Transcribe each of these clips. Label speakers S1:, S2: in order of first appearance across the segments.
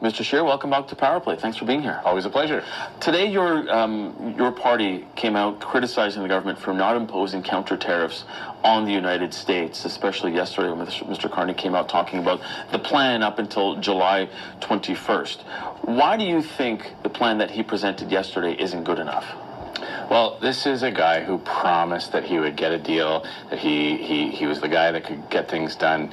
S1: Mr. Scheer, welcome back to Power Play. Thanks for being here.
S2: Always a pleasure.
S1: Today, your party came out criticizing the government for not imposing counter tariffs on the United States, especially yesterday when Mr. Carney came out talking about the plan up until July 21st. Why do you think the plan that he presented yesterday isn't good enough?
S2: Well, this is a guy who promised that he would get a deal, that he was the guy that could get things done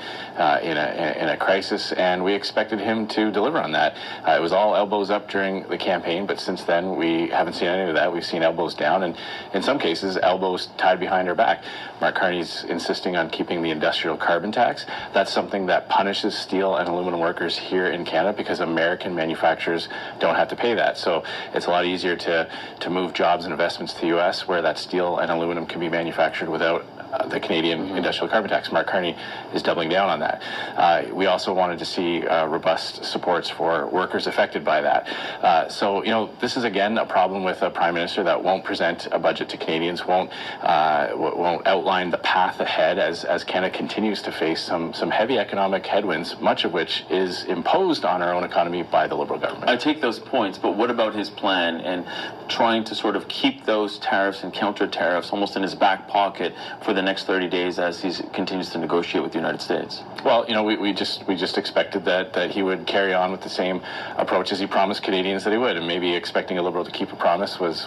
S2: in a crisis, and we expected him to deliver on that. It was all elbows up during the campaign, but since then we haven't seen any of that. We've seen elbows down, and in some cases, elbows tied behind our back. Mark Carney's insisting on keeping the industrial carbon tax. That's something that punishes steel and aluminum workers here in Canada because American manufacturers don't have to pay that. So it's a lot easier to move jobs and investments to the U.S. where that steel and aluminum can be manufactured without the Canadian industrial carbon tax. Mark Carney is doubling down on that. We also wanted to see robust supports for workers affected by that. So, this is again a problem with a Prime Minister that won't present a budget to Canadians, won't outline the path ahead as Canada continues to face some heavy economic headwinds, much of which is imposed on our own economy by the Liberal government.
S1: I take those points, but what about his plan and trying to sort of keep those tariffs and counter tariffs almost in his back pocket for the next 30 days as he continues to negotiate with the United States?
S2: Well, we just expected that he would carry on with the same approach as he promised Canadians that he would, and maybe expecting a Liberal to keep a promise is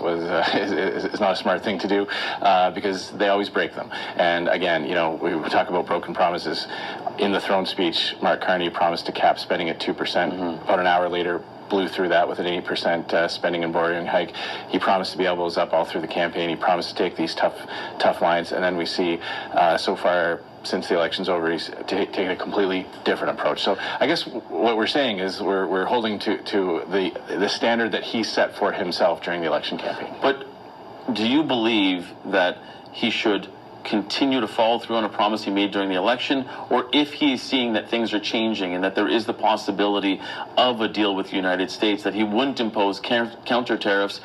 S2: not a smart thing to do because they always break them. And again, we talk about broken promises. In the throne speech, Mark Carney promised to cap spending at 2%. About an hour later, blew through that with an 8% spending and borrowing hike. He promised to be elbows up all through the campaign. He promised to take these tough lines, and then we see so far since the election's over, he's taking a completely different approach. So I guess what we're saying is we're holding to the standard that he set for himself during the election campaign.
S1: But do you believe that he should continue to follow through on a promise he made during the election, or if he's seeing that things are changing and that there is the possibility of a deal with the United States, that he wouldn't impose counter tariffs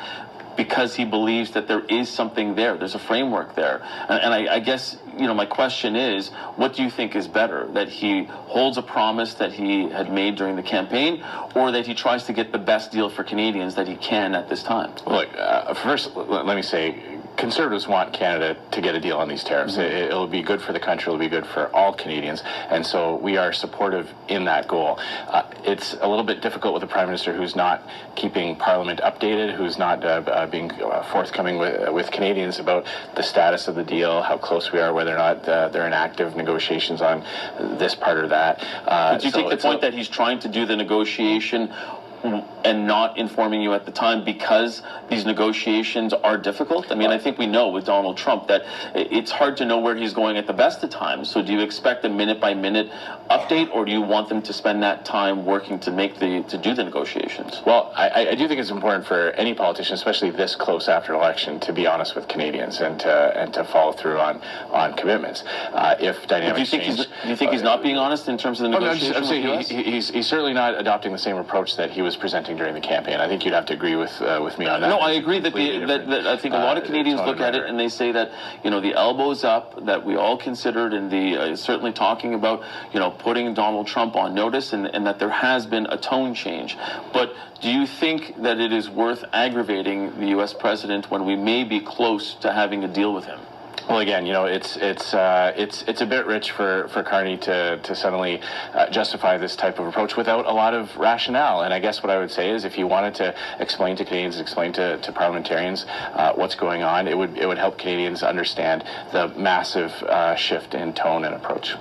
S1: because he believes that there is something there, there's a framework there? And I guess, my question is, what do you think is better, that he holds a promise that he had made during the campaign, or that he tries to get the best deal for Canadians that he can at this time?
S2: Look, first, let me say, Conservatives want Canada to get a deal on these tariffs. It'll be good for the country. It'll be good for all Canadians. And so we are supportive in that goal. It's a little bit difficult with a Prime Minister who's not keeping Parliament updated, who's not being forthcoming with Canadians about the status of the deal, how close we are, whether or not they're in active negotiations on this part or that.
S1: But do you take the point that he's trying to do the negotiation and not informing you at the time because these negotiations are difficult? I mean, I think we know with Donald Trump that it's hard to know where he's going at the best of times. So do you expect a minute-by-minute update, or do you want them to spend that time working to do the negotiations?
S2: Well, I do think it's important for any politician, especially this close after an election, to be honest with Canadians and to follow through on commitments. If dynamics change,
S1: do you think he's not being honest in terms of the negotiations?
S2: I'm saying he's certainly not adopting the same approach that he was presenting during the campaign. I think you'd have to agree with me on that.
S1: No, I agree that I think a lot of Canadians look at it and they say that the elbows up that we all considered, and the certainly talking about putting Donald Trump on notice, and that there has been a tone change. But do you think that it is worth aggravating the U.S. president when we may be close to having a deal with him?
S2: Well, again, it's a bit rich for Carney to suddenly justify this type of approach without a lot of rationale. And I guess what I would say is, if you wanted to explain to Canadians, explain to parliamentarians what's going on, it would help Canadians understand the massive shift in tone and approach.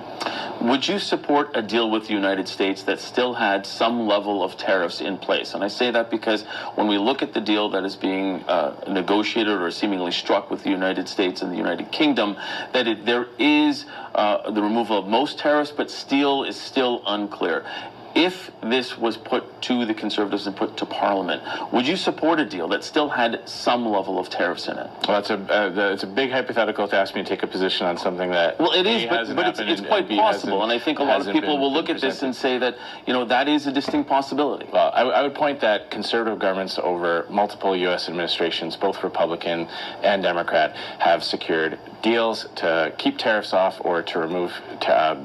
S1: Would you support a deal with the United States that still had some level of tariffs in place? And I say that because when we look at the deal that is being negotiated or seemingly struck with the United States and the United Kingdom, that there is the removal of most tariffs, but steel is still unclear. If this was put to the Conservatives and put to Parliament, would you support a deal that still had some level of tariffs in it?
S2: Well, it's a big hypothetical to ask me to take a position on something that
S1: it is, but it's quite possible, and I think a lot of people will look at this and say that that is a distinct possibility.
S2: Well, I would point that Conservative governments over multiple U.S. administrations, both Republican and Democrat, have secured deals to keep tariffs off or to remove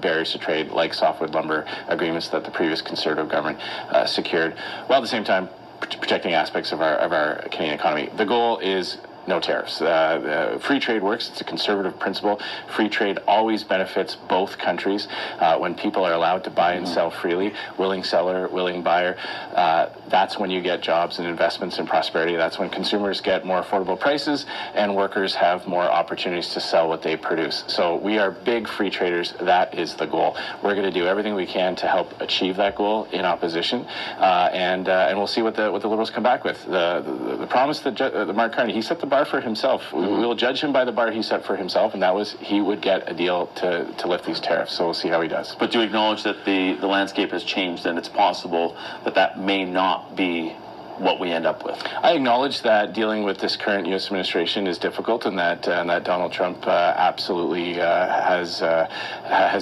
S2: barriers to trade, like softwood lumber agreements that the previous this Conservative government secured, while at the same time protecting aspects of our Canadian economy. The goal is no tariffs. Free trade works. It's a Conservative principle. Free trade always benefits both countries. When people are allowed to buy and sell freely, willing seller, willing buyer, that's when you get jobs and investments and prosperity. That's when consumers get more affordable prices and workers have more opportunities to sell what they produce. So we are big free traders. That is the goal. We're going to do everything we can to help achieve that goal in opposition, and we'll see what the Liberals come back with. The promise that Mark Carney, he set the bar for himself. We will judge him by the bar he set for himself, and that was he would get a deal to lift these tariffs. So we'll see how he does.
S1: But do you acknowledge that the landscape has changed, and it's possible that may not be what we end up with?
S2: I acknowledge that dealing with this current U.S. administration is difficult, and that Donald Trump absolutely has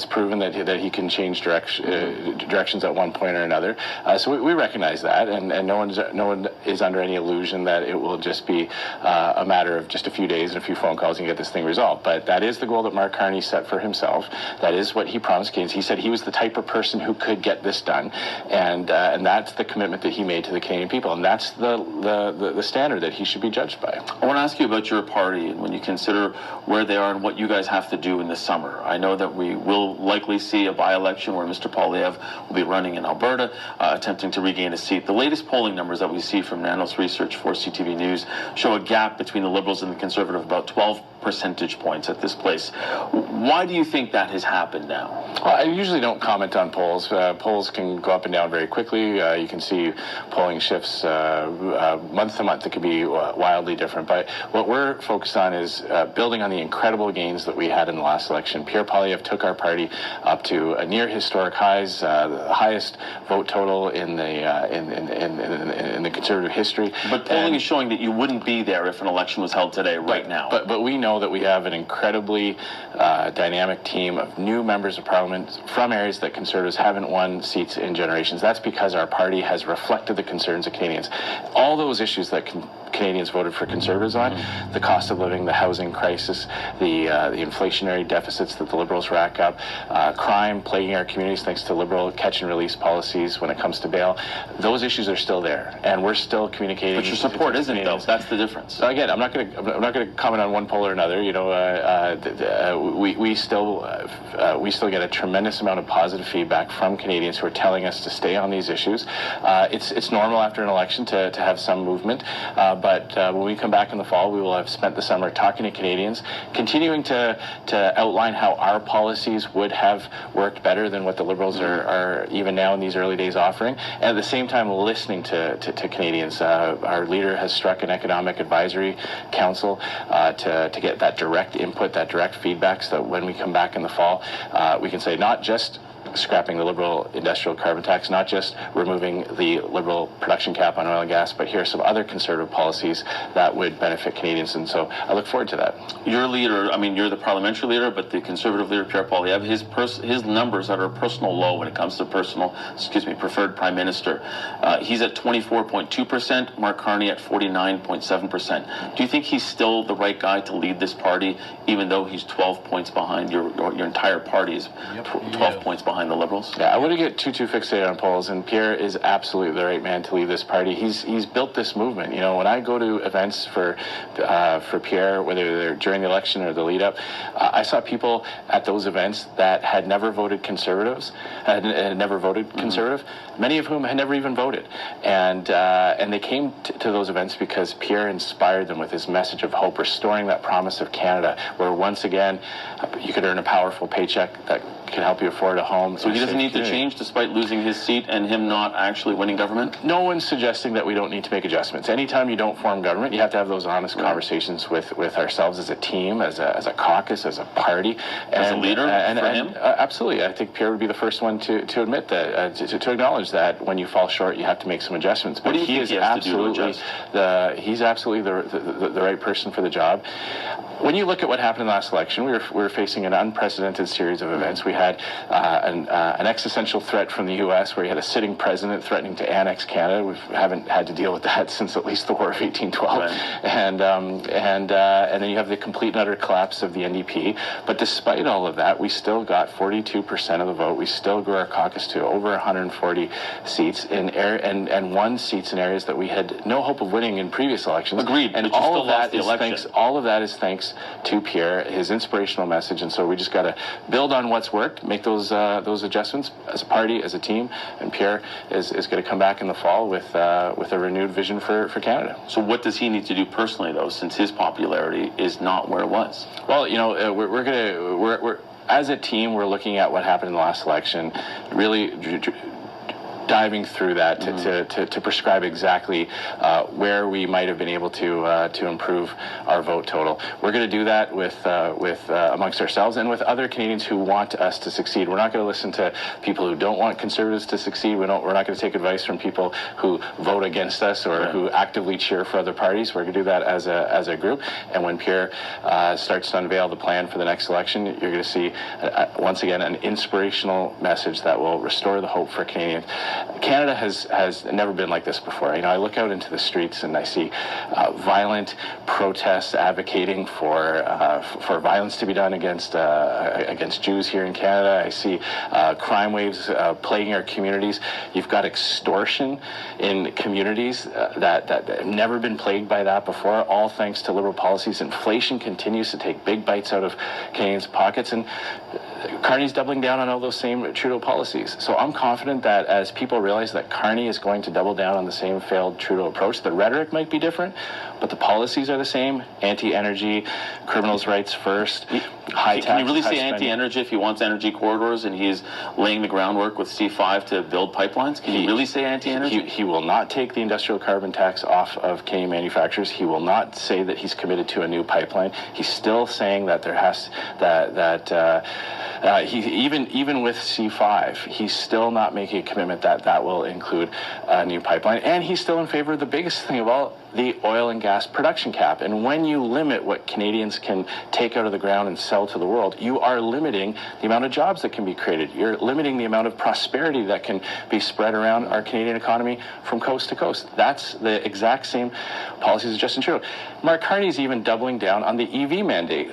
S2: proven that he can change directions at one point or another. So we recognize that, and no one is under any illusion that it will just be a matter of just a few days and a few phone calls and get this thing resolved. But that is the goal that Mark Carney set for himself. That is what he promised Canadians. He said he was the type of person who could get this done, and that's the commitment that he made to the Canadian people. And that's the standard that he should be judged by.
S1: I want to ask you about your party, and when you consider where they are and what you guys have to do in the summer. I know that we will likely see a by-election where Mr. Poilievre will be running in Alberta, attempting to regain a seat. The latest polling numbers that we see from Nanos Research for CTV News show a gap between the Liberals and the Conservative about 12 percentage points at this place. Why do you think that has happened now?
S2: Well, I usually don't comment on polls. Polls can go up and down very quickly. You can see polling shifts month to month. It can be wildly different. But what we're focused on is building on the incredible gains that we had in the last election. Pierre Poilievre took our party up to a near historic highs, the highest vote total in the Conservative history.
S1: But polling is showing that you wouldn't be there if an election was held today, right now.
S2: But we know that we have an incredibly dynamic team of new members of Parliament from areas that Conservatives haven't won seats in generations. That's because our party has reflected the concerns of Canadians. All those issues that Canadians voted for Conservatives on, the cost of living, the housing crisis, the inflationary deficits that the Liberals rack up, crime plaguing our communities thanks to Liberal catch and release policies when it comes to bail, those issues are still there, and we're still communicating.
S1: But your support isn't, though. That's the difference.
S2: So again, I'm not going to comment on one poll or another. You know, we still get a tremendous amount of positive feedback from Canadians who are telling us to stay on these issues. It's normal after an election to have some movement, but when we come back in the fall, we will have spent the summer talking to Canadians, continuing to outline how our policies would have worked better than what the Liberals are even now in these early days offering, and at the same time listening to Canadians. Our leader has struck an economic advisory council to get that direct input, that direct feedback, so that when we come back in the fall, we can say not just scrapping the Liberal industrial carbon tax, not just removing the Liberal production cap on oil and gas, but here are some other Conservative policies that would benefit Canadians, and so I look forward to that.
S1: Your leader, I mean, you're the parliamentary leader, but the Conservative leader, Pierre Poilievre, his numbers are at a personal low when it comes to preferred prime minister. He's at 24.2%, Mark Carney at 49.7%. Do you think he's still the right guy to lead this party, even though he's 12 points behind your entire party is 12 points behind the Liberals?
S2: Yeah, I wouldn't get too fixated on polls, and Pierre is absolutely the right man to lead this party. He's built this movement. You know, when I go to events for Pierre, whether they're during the election or the lead up, I saw people at those events that had never voted Conservative. Many of whom had never even voted, and they came to those events because Pierre inspired them with his message of hope, restoring that promise of Canada, where once again you could earn a powerful paycheck that can help you afford a home.
S1: So he doesn't need to change despite losing his seat and him not actually winning government?
S2: No one's suggesting that we don't need to make adjustments. Anytime you don't form government, you have to have those honest conversations with ourselves as a team, as a caucus, as a party.
S1: As a leader for him?
S2: Absolutely. I think Pierre would be the first one to admit that, to acknowledge that when you fall short, you have to make some adjustments.
S1: But he is absolutely
S2: he's absolutely the right person for the job. When you look at what happened in the last election, we were facing an unprecedented series of events. We had an existential threat from the U.S., where you had a sitting president threatening to annex Canada. We haven't had to deal with that since at least the War of 1812.
S1: Right.
S2: And then you have the complete and utter collapse of the NDP. But despite all of that, we still got 42% of the vote. We still grew our caucus to over 140 seats and won seats in areas that we had no hope of winning in previous elections.
S1: Agreed.
S2: And
S1: but you still lost the election.
S2: all of that is thanks to Pierre, his inspirational message. And so we just got to build on what's worked, make those adjustments as a party, as a team. And Pierre is going to come back in the fall with a renewed vision for Canada.
S1: So what does he need to do personally, though, since his popularity is not where it was?
S2: Well, we're as a team, we're looking at what happened in the last election, really diving through that to prescribe exactly where we might have been able to improve our vote total. We're going to do that with amongst ourselves and with other Canadians who want us to succeed. We're not going to listen to people who don't want Conservatives to succeed. We're not going to take advice from people who vote against us or who actively cheer for other parties. We're going to do that as a group. And when Pierre starts to unveil the plan for the next election, you're going to see once again an inspirational message that will restore the hope for Canadians. Canada has never been like this before. I look out into the streets and I see violent protests advocating for violence to be done against Jews here in Canada. I see crime waves plaguing our communities. You've got extortion in communities that have never been plagued by that before, all thanks to Liberal policies. Inflation continues to take big bites out of Canadians' pockets, and Carney's doubling down on all those same Trudeau policies. So I'm confident that as people realize that Carney is going to double down on the same failed Trudeau approach, the rhetoric might be different, but the policies are the same: anti-energy, criminals' rights first, high taxes.
S1: Can you really say anti-energy if he wants energy corridors and he's laying the groundwork with C5 to build pipelines? Can you really say anti-energy?
S2: He will not take the industrial carbon tax off of Canadian manufacturers. He will not say that he's committed to a new pipeline. He's still saying that there has even with C5, he's still not making a commitment that will include a new pipeline. And he's still in favor of the biggest thing of all, the oil and gas production cap. And when you limit what Canadians can take out of the ground and sell to the world, you are limiting the amount of jobs that can be created. You're limiting the amount of prosperity that can be spread around our Canadian economy from coast to coast. That's the exact same policies as Justin Trudeau. Mark Carney's even doubling down on the EV mandate.